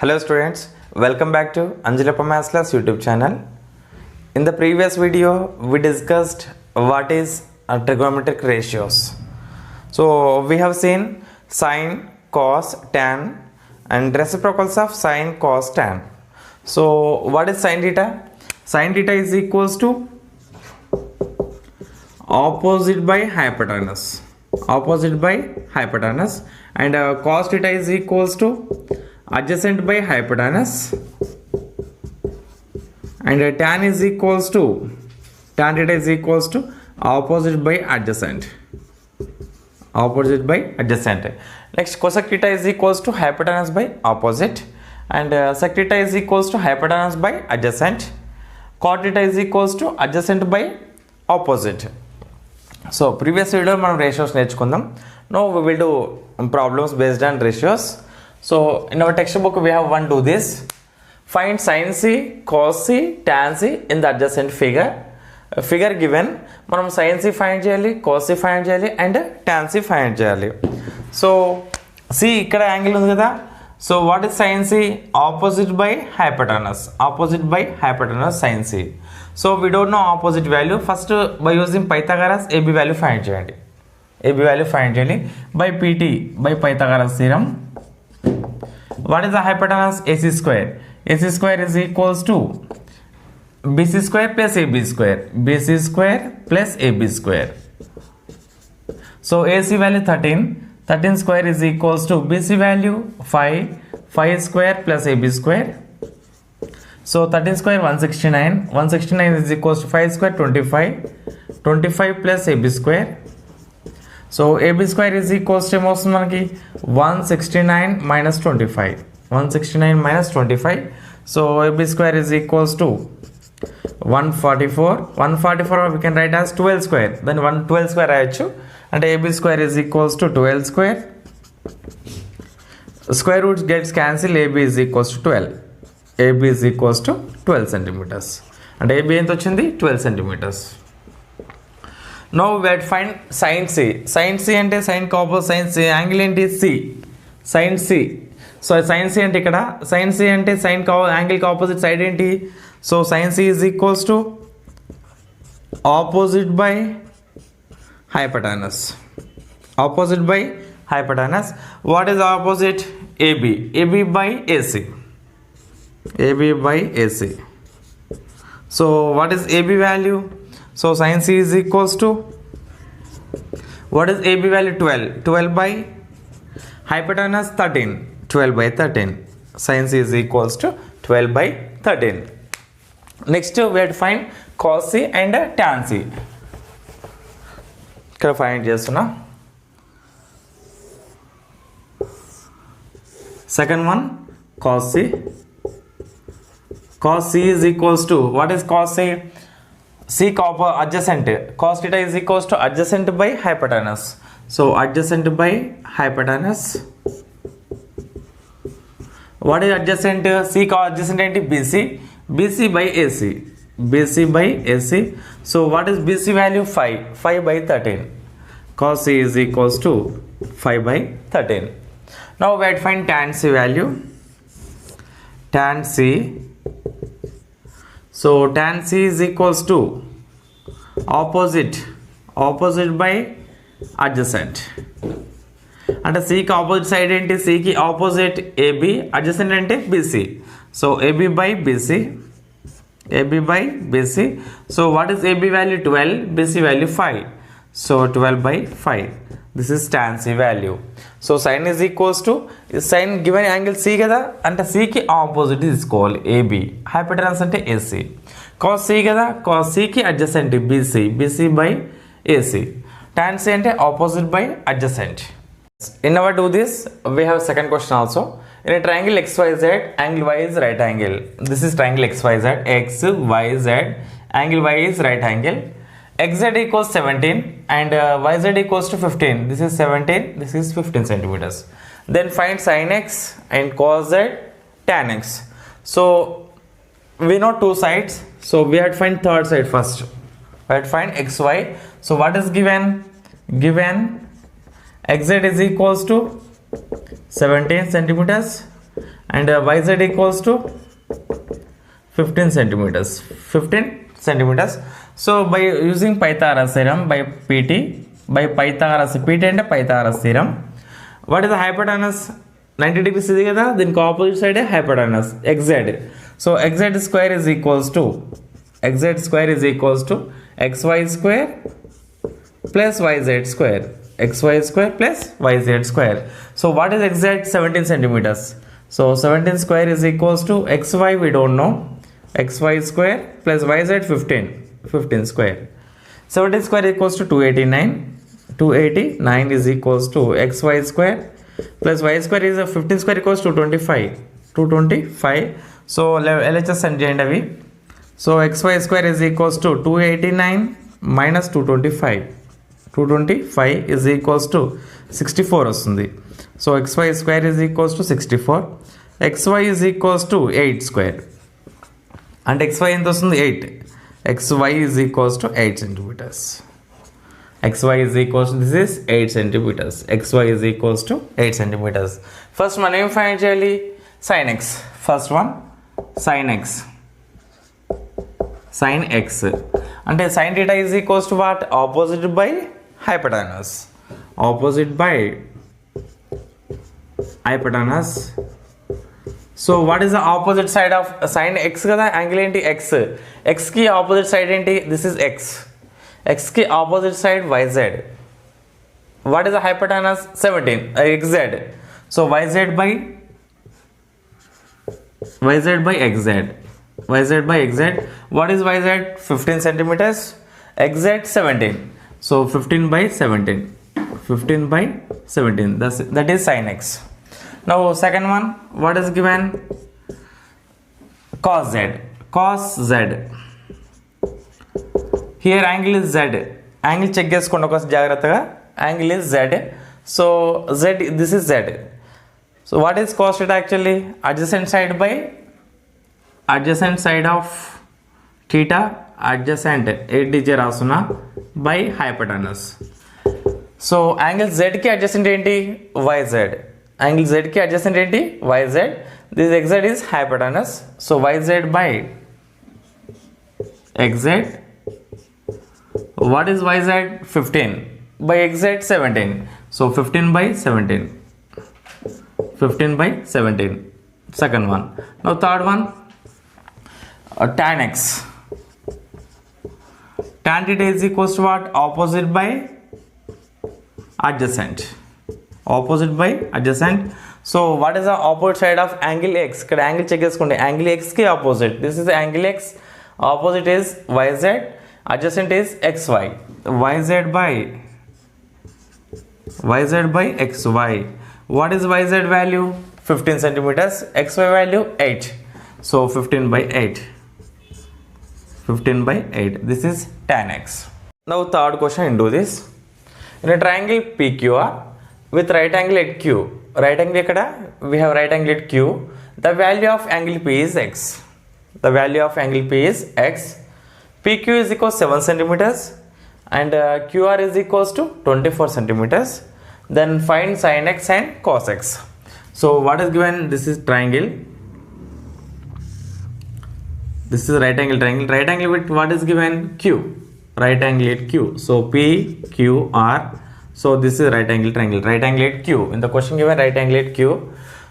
Hello students, welcome back to Anjulappa Maths Class YouTube channel. In the previous video, we discussed what is trigonometric ratios. So we have seen sine, cos, tan and reciprocals of sine, cos, tan. So what is sine theta? Sine theta is equals to opposite by hypotenuse. Opposite by hypotenuse, and cos theta is equals to adjacent by hypotenuse, and tan theta is equals to opposite by adjacent. Opposite by adjacent. Next, cosec theta is equals to hypotenuse by opposite, and sec theta is equals to hypotenuse by adjacent. Cot theta is equals to adjacent by opposite. So previous video మనం ratios నేర్చుకుందాం. Now we will do problems based on ratios. So in our textbook we have one do this. Find sin c, cos c, tan c in the adjacent figure. Figure given, మనం sin c find చేయాలి, cos c find చేయాలి and tan c find చేయాలి. So c ఇక్కడ angle ఉంది కదా. So what is sin c? Opposite by hypotenuse. Opposite by hypotenuse sin c. So we don't know opposite value. First by using Pythagoras AB value find చేయండి. AB value find చేయాలి by PT, by Pythagoras theorem. What is the hypotenuse? AC square. AC square is equals to BC square plus AB square. BC square plus AB square. So AC value 13. 13 square is equals to BC value 5. 5 square plus AB square. So 13 square 169. 169 is equals to 5 square 25. 25 plus AB square. So AB square is equals to 169 minus 25. 169 minus 25. So AB square is equals to 144. 144 we can write as 12 square. Then 12 square రాయొచ్చు. And AB square is equals to 12 square. Square roots gets cancelled. AB is equals to 12. AB is equals to 12 centimeters. And AB ఎంత వచ్చింది? 12 centimeters. Now we have to find sin c. Sin c అంటే sin opposite sin c angle ఏంటి? C. sin c. So sin c అంటే ఇక్కడ sin c అంటే sin angle కి opposite side ఏంటి? So sin c is equals to opposite by hypotenuse. Opposite by hypotenuse. What is opposite? AB. AB by AC. AB by AC. So what is AB value? So sin c is equals to, what is AB value? 12. 12 by hypotenuse 13. 12 by 13. Sin c is equals to 12 by 13. Next we have to find cos c and tan c. ఇక్కడ find చేస్తున్నా. Second one cos c. Cos c is equals to, what is cos c? C adjacent. Cos theta is equals to adjacent by hypotenuse. So adjacent by hypotenuse. What is adjacent? C adjacent ఏంటి? BC. BC by AC. BC by AC. So what is BC value? 5. 5 by 13. Cos C is equals to 5 by 13. Now we have to find tan C value. Tan C. So tan C is equals to opposite by adjacent. అంటే C కి opposite side ఏంటి? C కి opposite AB, adjacent అంటే BC. So AB by BC. AB by BC. So what is AB value? 12. BC value 5. So 12 by 5. This is tan C value. So sin is equals to, sin given angle C కదా, అంటే C కి opposite తీసుకోవాలి AB. Hypotenuse అంటే AC. cos C కదా, cos C కి adjacent BC. BC by AC. tan C అంటే opposite by adjacent. In our do this, we have second question also. In a triangle XYZ, angle Y is right angle. This is triangle XYZ. XYZ, angle Y is right angle. XZ equals 17 and YZ equals to 15. This is 17, this is 15 centimeters. Then find sin X and cos Z, tan X. So we know two sides. So we have to find third side first. We have to find XY. So what is given? Given XZ is equals to 17 centimeters and yz equals to 15 centimeters. 15 centimeters. So by using Pythagoras theorem, by Pythagoras and Pythagoras theorem, what is the hypotenuse? 90 degrees is the opposite side hypotenuse xz. So xz square is equals to xy square plus yz square. Xy square plus yz square. So what is xz? 17 centimeters. So 17 square is equals to xy, we don't know, xy square plus yz 15 square. 17 square equals to 289 is equals to xy square plus y square is 15 square equals to 225. So LHS and JNW. So xy square is equals to 289 minus 225 is equals to 64 వస్తుంది. So xy square is equals to 64. xy is equals to 8 square. And xy ఎంత వస్తుంది? 8. xy is equals to 8 centimeters. xy is equals to, this is 8 centimeters. xy is equals to 8 centimeters. First మనం ఏం find చేయాలి? sin x. First one sin x. Sin x అంటే sin theta is equals to what? Opposite by hypotenuse. Opposite by hypotenuse. So what is the opposite side of sin x కదా? Angle ఏంటి? x. x కి opposite side ఏంటి? This is x. x కి opposite side yz. What is the hypotenuse? 17 xz. So yz by xz. yz by xz. What is yz? 15 centimeters. xz 17. So 15 by 17. 15 by 17. That is sin x. Now second one, what is given? Cos z. Cos z. Here angle is z. Angle check చేసుకోండి ఒక జాగ్రత్తగా. Angle is z. So z, this is z. So what is cos theta actually? Adjacent side of theta, adjacent 8 digit రాస్తున్నా by hypotenuse. So angle z కి adjacent ఏంటి? yz. Angle z కి adjacent ఏంటి? yz. This xz is hypotenuse. So yz by xz. What is yz? 15 by xz 17. So 15 by 17. 15 by 17. Second one. Now third one, tan x. Tan theta is equals to what? Opposite by adjacent. Opposite by adjacent. So what is the opposite side of angle x? ఇక్కడ angle check చేసుకోండి. Angle x కి opposite. This is angle x. Opposite is yz. Adjacent is xy. yz by xy. What is yz value? 15 centimeters. xy value 8. So 15 by 8. 15 by 8. This is tan x. Now third question into this. In a triangle PQR with right angle at Q. Right angle ekkada? We have right angle at Q. The value of angle P is x. The value of angle P is x. PQ is equals 7 centimeters and QR is equals to 24 centimeters. Then find sin x and cos x. So what is given? This is triangle. This is right angle triangle. Right angle with what is given? Q. Right angle at Q. So P, Q, R. So this is right angle triangle. Right angle at Q. In the question given right angle at Q.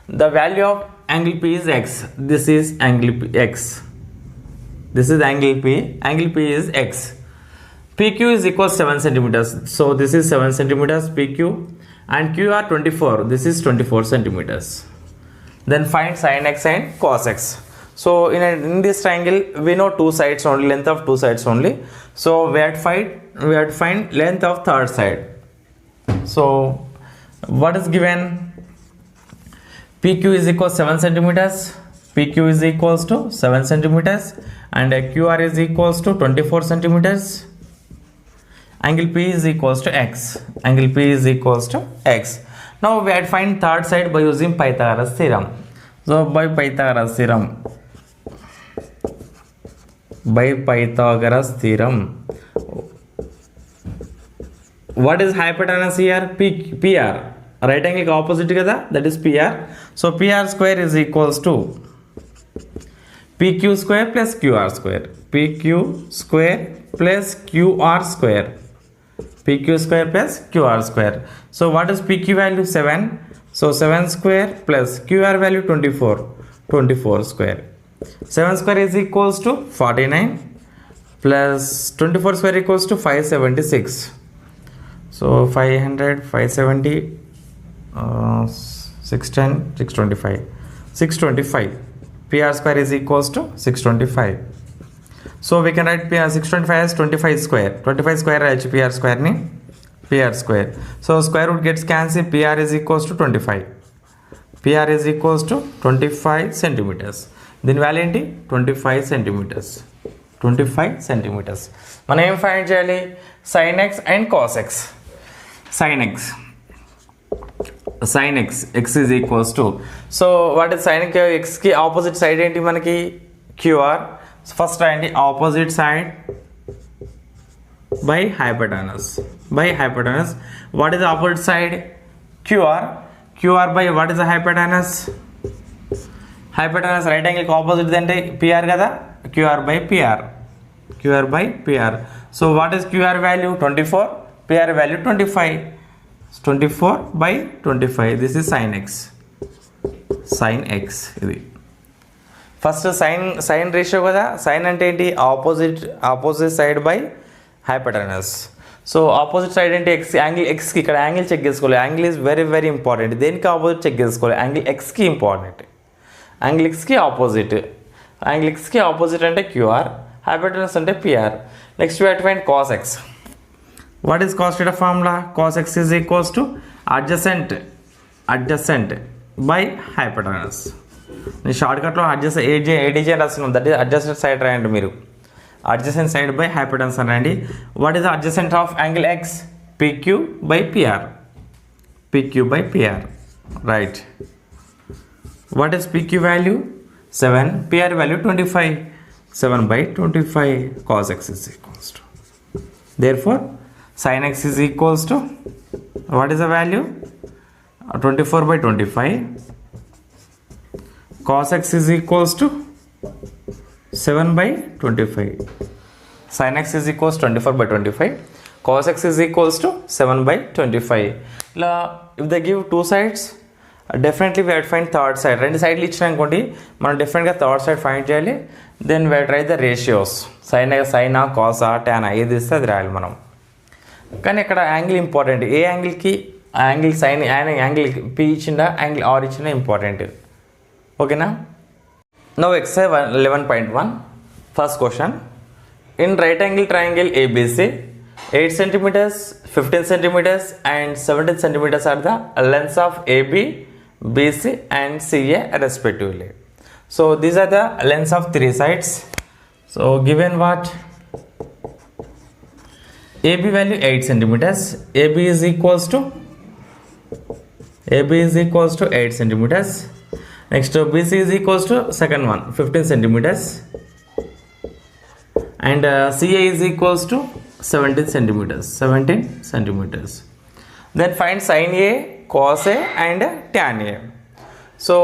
The value of angle P is x. This is angle P, x. This is angle P. Angle P is x. PQ is equals 7 centimeters. So this is 7 centimeters PQ. And QR 24. This is 24 centimeters. Then find sin x and cos x. So in this triangle we know two sides only, length of two sides only. So we have to find length of third side. So what is given? PQ is equals 7 centimeters. PQ is equals to 7 centimeters and QR is equals to 24 centimeters. Angle P is equals to x. Angle P is equals to x. Now we have to find third side by using Pythagoras theorem. So by Pythagoras theorem. What is hypotenuse here? PR. Right యాంగిల్కి opposite కదా, that is PR. So PR square is equals to PQ square plus QR square. PQ square plus QR square. PQ square plus QR square. So what is PQ value? 7. So 7 square plus QR value 24. 24 square. 7 square is equals to 49 plus 24 square equals to 576. So 500, 570, 610, 625. 625. PR square is equals to 625. So we can write PR 625 as 25 square. 25 square h PR square ni PR square. So square root gets cancelled. PR is equals to 25. PR is equals to 25 centimeters. Then value enti 25 centimeters. 25 centimeters. మనం ఏం find చేయాలి? sin x and cos x. sin x. sin x, x is equals to, so what is sin x ki opposite side enti manaki QR. First రాయండి opposite side by hypotenuse. By hypotenuse, what is the opposite side? QR. QR by what is the hypotenuse? Hypotenuse right angle opposite అంటే PR కదా, QR by PR. QR by PR. So what is QR value? 24. PR value 25. 24 by 25. This is sin x. sin x ఇది first sine ratio కదా. Sine అంటే ఏంటి? Opposite side by hypotenuse. So opposite side అంటే X, angle ఎక్స్కి ఇక్కడ angle check చేసుకోవాలి. Angle is very very important. దేనికి opposite check చేసుకోవాలి? యాంగిల్ ఎక్స్కి ఇంపార్టెంట్. యాంగిల్ ఎక్స్కి ఆపోజిట్. యాంగిల్ ఎక్స్కి ఆపోజిట్ అంటే క్యూఆర్, హైపోటెనస్ అంటే PR. Next you have to find cos X. What is cos theta formula? Cos x is equals to adjacent by hypotenuse. నేను షార్ట్కట్లో ADJ రాస్తున్నాం, that is adjacent side రాయండి మీరు. Adjacent side by hypotenuse అని రాయండి. What is adjacent of angle x? PQ by PR. PQ by PR. Right. What is PQ value? 7. PR value 25. 7 by 25. Cos x is equals to. Therefore sin x is equals to, what is the value? 24 by 25. Cos x is equals to 7 by 25. Sin x is equals to 24 by 25. Cos x is equals to 7 by 25. If they give two sides, definitely we have to find third side. రెండు సైడ్లు ఇచ్చినానుకోండి, మనం డెఫినెట్గా third side find చేయాలి. Then we have to write the ratios. Sine cos tan ఏది ఇస్తే అది రాయాలి మనం. కానీ ఇక్కడ యాంగిల్ ఇంపార్టెంట్. ఏ యాంగిల్కి యాంగిల్ సైన్ యాంగిల్ పి ఇచ్చిందా, యాంగిల్ ఆర్ ఇచ్చిందా ఇంపార్టెంట్. ఓకేనా? Now exercise 11.1 first question. In right angle triangle ABC 8 centimeters, 15 centimeters and 17 centimeters are the lengths of AB, BC and CA respectively. So these are the lengths of three sides. So given what? AB value 8 centimeters. AB is equals to 8 centimeters. Next BC is equals to second one 15 centimeters. And CA is equals to 17 centimeters. Then find sin A, cos A and tan A. So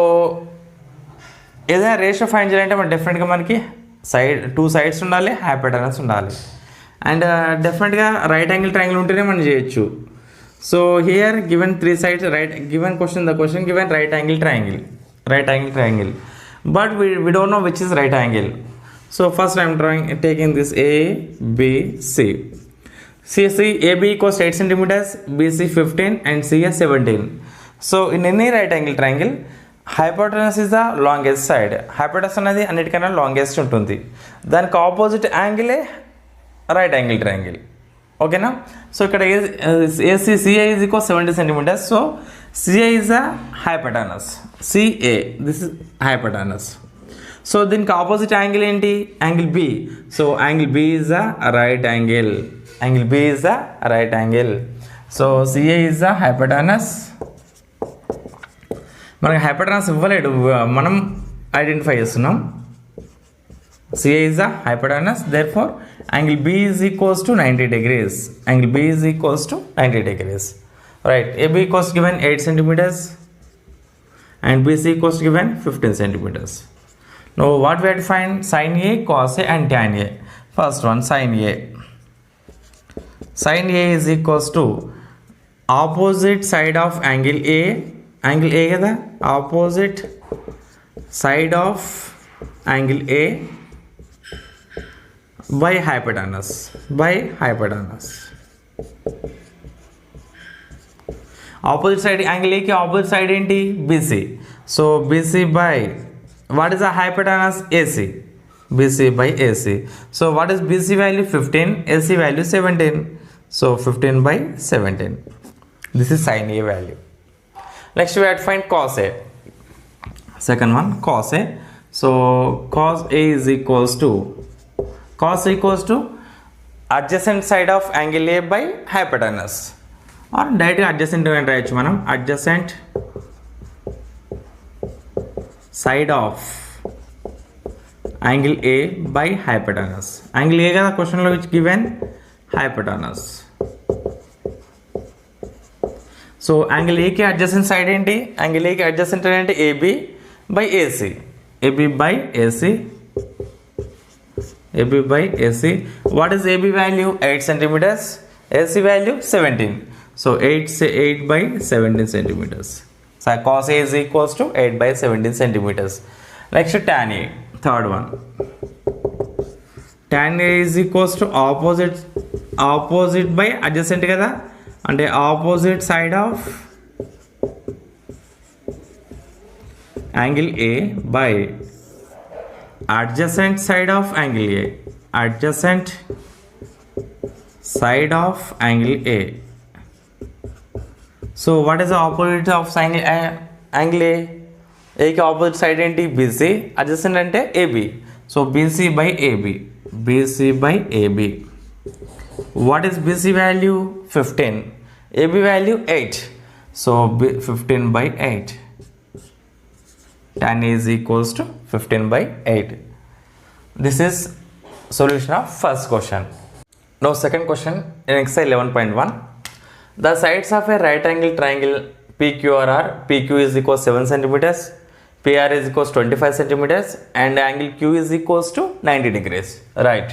ఏదైనా ratio find చేయాలంటే మనం డెఫినెట్గా మనకి two sides ఉండాలి, hypotenuse ఉండాలి. And డెఫినెట్గా right angle triangle ఉంటేనే మనం చేయొచ్చు. So here given three sides right given the question given right angle triangle but we don't know which is right angle. So first I am taking this A, B, C. See AB equals 8 centimeters, BC 15 and CA 17. So in any right angle triangle, hypotenuse is the longest side. Hypotenuse అనేది అన్నిటికన్నా longest ఉంటుంది. దానికి opposite యాంగిలే right angle triangle. ఓకేనా? So ఇక్కడ CA is equal 70 centimeters. So CA is a hypotenuse. CA, this is hypotenuse. So దీనికి opposite angle ఏంటి? Angle B. So angle B is a right angle. So CA is a hypotenuse. మనకి hypotenuse ఇవ్వలేడు, మనం identify చేస్తున్నాం. CA is a hypotenuse. Therefore angle B is equals to 90 degrees. right? AB equals given 8 centimeters and BC equals given 15 centimeters. Now what we have to find? Sin A, cos A and tan A. First one, sin A. Sin A is equals to opposite side of angle A. Angle A kada, opposite side of angle A by hypotenuse. Opposite side angle A की opposite side ఏంటి? BC. So BC by what is the hypotenuse? AC. BC by AC. So what is BC value? 15. AC value 17. So 15 by 17. This is sin A value. Next we have to find cos A. Second one, cos A. So cos A is equals to adjacent side of angle A by hypotenuse. Or directly adjacent అని రాయొచ్చు మనం. Adjacent side of angle A by hypotenuse. Angle A కదా question లో which given hypotenuse. So angle A కి adjacent side ఏంటి? Angle A కి adjacent ఏంటి? AB by AC. AB by AC. AB by AC. What is AB value? 8 centimeters. AC value 17. So 8 by 17 centimeters. So cos A is equals to 8 by 17 centimeters. Next tan A, third one. Tan A is equals to opposite by adjacent kada, and opposite side of angle A by adjacent side of angle A. Adjacent side of angle A. So what is the opposite of angle A? A की opposite side ఏంటి? BC. Adjacent అంటే AB. So BC by AB. BC by AB. What is BC value? 15. AB value 8. So 15 by 8. Tan A is equals to 15 by 8. This is solution of first question. Now second question in exercise 11.1. The sides of a right angle triangle PQR are PQ is equals 7 centimeters, PR is equals 25 centimeters, and angle Q is equals to 90 degrees, right,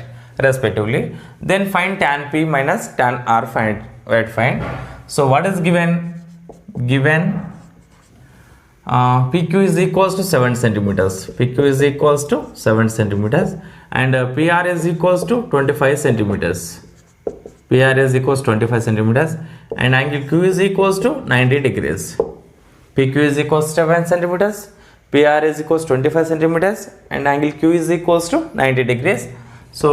respectively. Then find tan P minus tan R. Find. So what is given? PQ is equals to 7 centimeters. PQ is equals to 7 centimeters, and PR is equals to 25 centimeters. PR is equals 25 centimeters, and angle Q is equals to 90 degrees. PQ is equals 7 centimeters, PR is equals 25 centimeters, and angle Q is equals to 90 degrees. So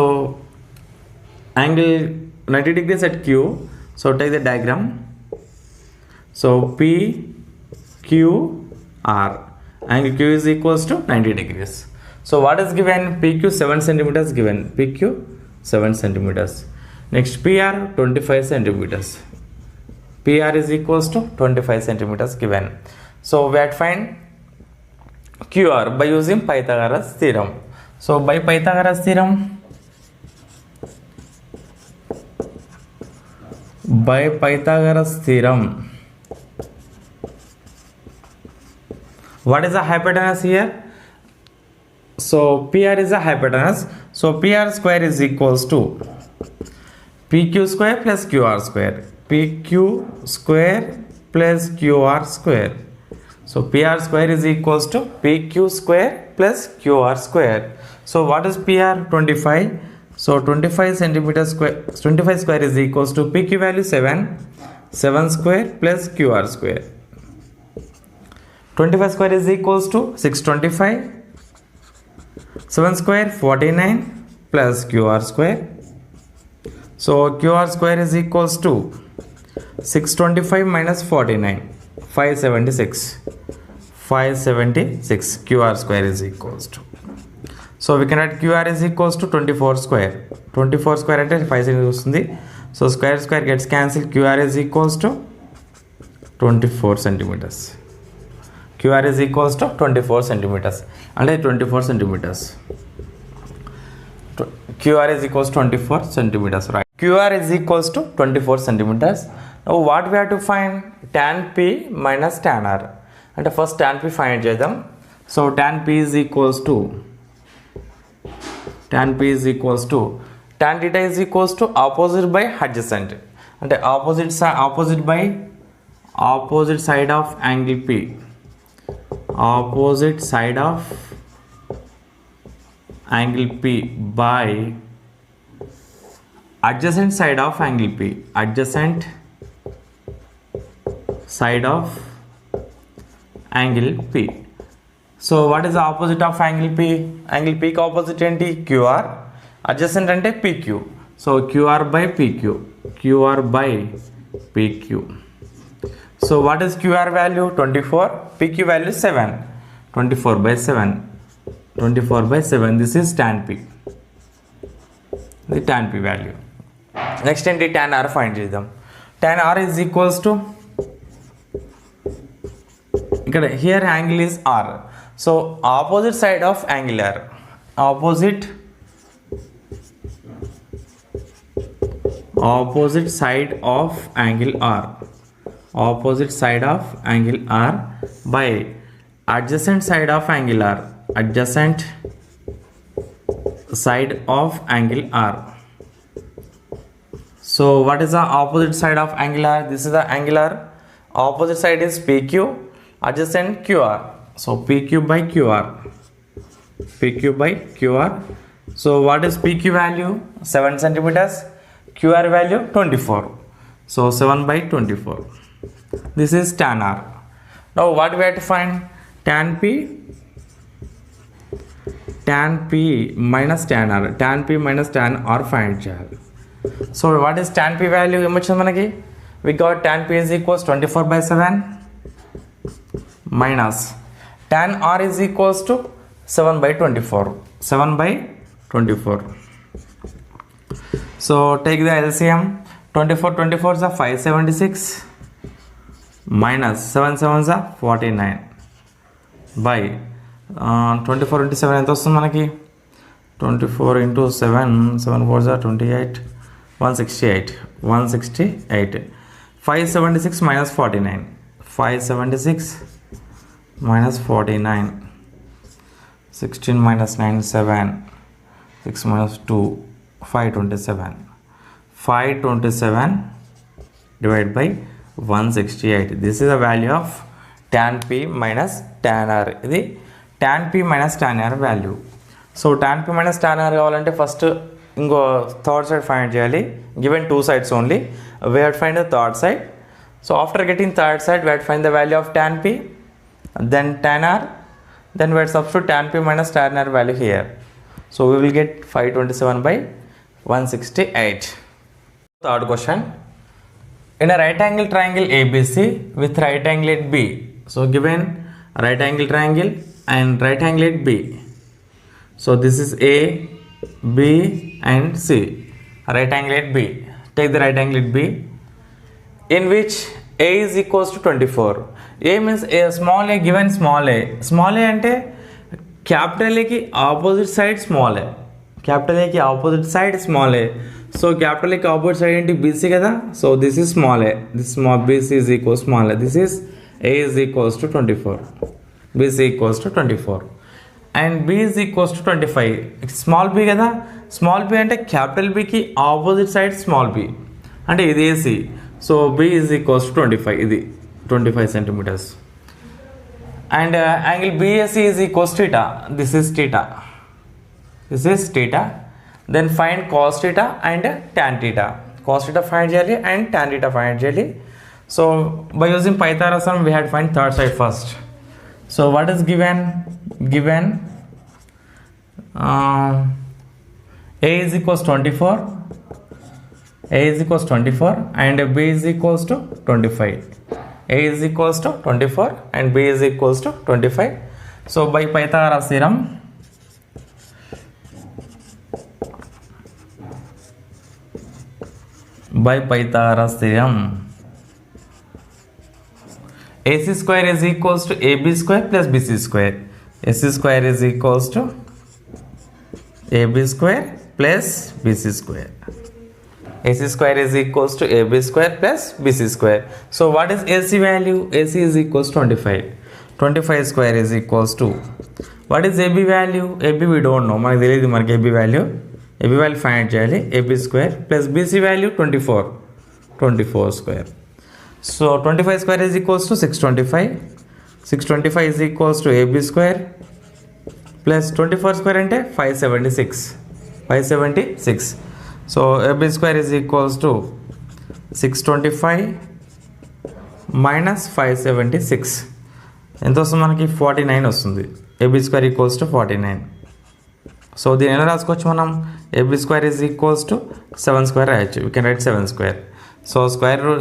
angle 90 degrees at Q. So take the diagram. So PQR, angle Q is equals to 90 degrees. So what is given? PQ 7 centimeters given. PQ 7 centimeters. Next PR 25 centimeters. PR is equals to 25 centimeters given. So we have to find QR by using Pythagoras theorem. So by Pythagoras theorem, what is the hypotenuse here? So PR is a hypotenuse. So PR square is equals to PQ square plus QR square. PQ square plus QR square. So PR square is equals to PQ square plus QR square. So what is PR? 25. So 25 centimeter square. 25 square is equals to PQ value 7. 7 square plus QR square. 25 square is equals to 625. 7 square 49 plus QR square. So QR square is equals to 625 minus 49, 576. 576 QR square is equals to. So we can write QR is equals to 24 square. 24 square అంటే 576 వస్తుంది. So square gets cancelled. QR is equals to 24 centimeters. QR is equals to 24 centimeters. అంటే 24 centimeters. QR is equals to 24 centimeters, right? QR is equals to 24 centimeters. Now what we have to find? Tan P minus tan R. And first tan P find చేద్దాం. So tan P is equals to tan theta is equals to opposite by adjacent. అంటే opposite side of angle P. Opposite side of angle P by adjacent side of angle P. Adjacent side of angle P. So what is the opposite of angle P? Angle P ki opposite enti QR. Adjacent ante PQ. So QR by PQ. QR by PQ. So what is QR value? 24. PQ value 7. 24 by 7. 24 by 7. This is tan P. The tan P value. Next enti tan R find చేద్దాం. Tan R is equals to here angle is R. So opposite side of angle R. Opposite side of angle R. Opposite side of angle R by adjacent side of angle R. Adjacent side of angle R. So what is the opposite side of angle R? This is the angle R. Opposite side is PQ. Adjacent QR. So PQ by QR. PQ by QR. So what is PQ value? 7 centimeters. QR value 24. So 7 by 24. This is tan R. Now what we have to find? Tan P minus tan R. Tan P minus tan R find చేయాలి. So what is tan P value? ఏమొచ్చింది మనకి? We got tan P is equals 24 by 7 minus tan R is equals to 7 by 24. 7 by 24. So take the LCM. 24 is a 576 minus 7 7 is a 49 by 24 into 7 ఎంత వస్తుంది మనకి? 24 into 7 4 is a 28 168 576 minus 49 576 minus 49 16 minus 9 7 6 minus 2 527 divided by 168. This is the value of tan P minus tan R. ఇది tan P minus tan R value. So tan P minus tan R కావాలంటే first ఇంకో third side find చేయాలి. Given two sides only, we have to find the third side. So after getting third side, we have to find the value of tan P, then tan R, then we have to substitute tan P minus tan R value here. So we will get 527 by 168. Third question. In a right angle triangle ABC with right angle B. So given right angle triangle and right angle B. So this is A, B and C. Right angle B. Take the right angle B in which A is equals to 24. A means a small a given small a. Small a ante capital A ki opposite side small a. Capital A ki opposite side small a. So capital A ki opposite side enti BC kada. So this is small a. This small BC is equals small a. This is A is equals to 24. BC equals to 24. And B is equals to 25. Small b kada. Small b ante capital B ki opposite side small b. Ante idi AC. So B is equals to 25. Idi 25 centimeters. And angle BAC is equals to theta. This is theta. This is theta. Then find cos theta and tan theta. Cos theta find చేయాలి and tan theta find చేయాలి. So by using Pythagorean we had to find third side first. So what is given? Given A is equals 24. A is equals 24 and B is equals to 25. A is equals to 24 and B is equals to 25. So by Pythagoras theorem, AC square is equals to AB square plus BC square. AC square is equals to AB square plus BC square. AC square is equals to AB square plus BC square. So what is AC value? AC is equals to 25. 25 square is equals to, what is AB value? AB we don't know, మనకు తెలియదు మనకి AB value. AB value find చేయాలి. AB square plus BC value 24. 24 square. So 25 square is equals to 625. 625 is equals to AB square plus 24 square అంటే 576. 576. So AB square is equals to 625 minus 576. ఎంత వస్తుంది మనకి 49 వస్తుంది. AB square equals to 49. So దీని ఎలా రాసుకోవచ్చు మనం? AB square is equals to 7 square రాయొచ్చు. We can write 7 square. So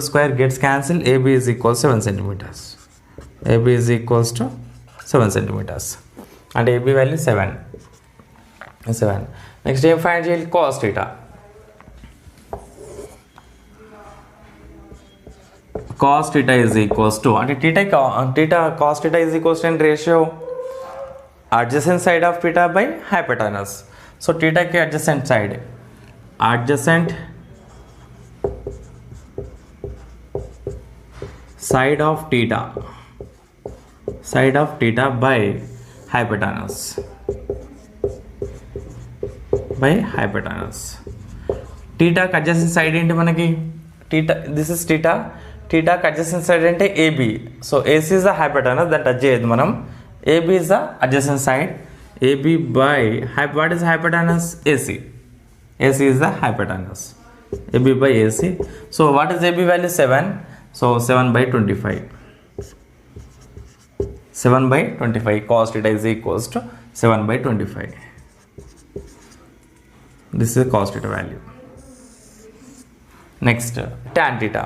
square gets cancelled. AB is equals to 7 centimeters. AB is equals to 7 centimeters. And AB value 7. Next ఏం find చేయాలి? cos theta. Cos theta is equals to, అంటే cos theta is equals to ratio adjacent side of theta by hypotenuse. So theta की adjacent side of theta by hypotenuse. Theta की adjacent side ఏంటి మనకి? This is theta adjacent side అంటే AB. So AC is the hypotenuse, that touch చేయదు మనం. AB is the adjacent side. AB by what is hypotenuse? AC. AC is the hypotenuse. AB by AC. So what is AB value? 7. So 7 by 25. 7 by 25. Cos theta is equals to 7 by 25. This is the cos theta value. Next, tan theta.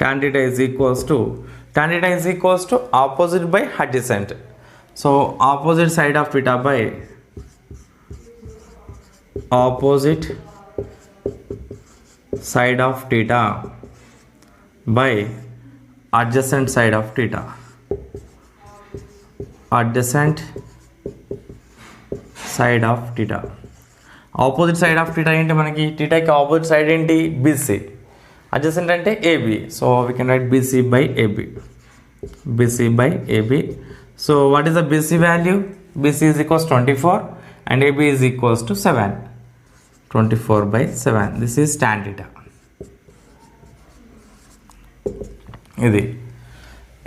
Tan theta is equals to opposite by adjacent. So opposite side of theta by opposite side of theta by adjacent side of theta. Adjacent side of theta. Opposite side of theta ఏంటి మనకి? theta కి opposite side ఏంటి? BC. Adjacent అంటే AB. So we can write BC by AB. BC by AB. So what is the BC value? BC is equals 24 and AB is equals to 7. 24 by 7. This is tan theta. ఇది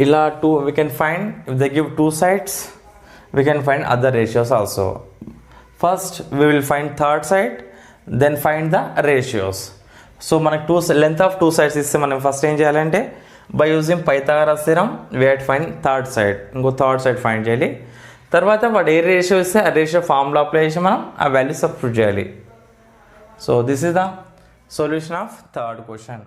ఇలా we can find, if they give two sides, we can find other ratios also. First we will find third side, then find the ratios. So మనకు length of two sides ఇస్తే మనం first ఏం చేయాలంటే by using Pythagoras theorem we have to find third side. ఇంకో third side find చేయాలి. తర్వాత వాడు ఏ ratio ఇస్తే ఆ రేషియో ఫార్ములా అప్లై చేసి మనం ఆ వాల్యూ సబ్స్టిట్యూట్ చేయాలి. So this is the solution of third question.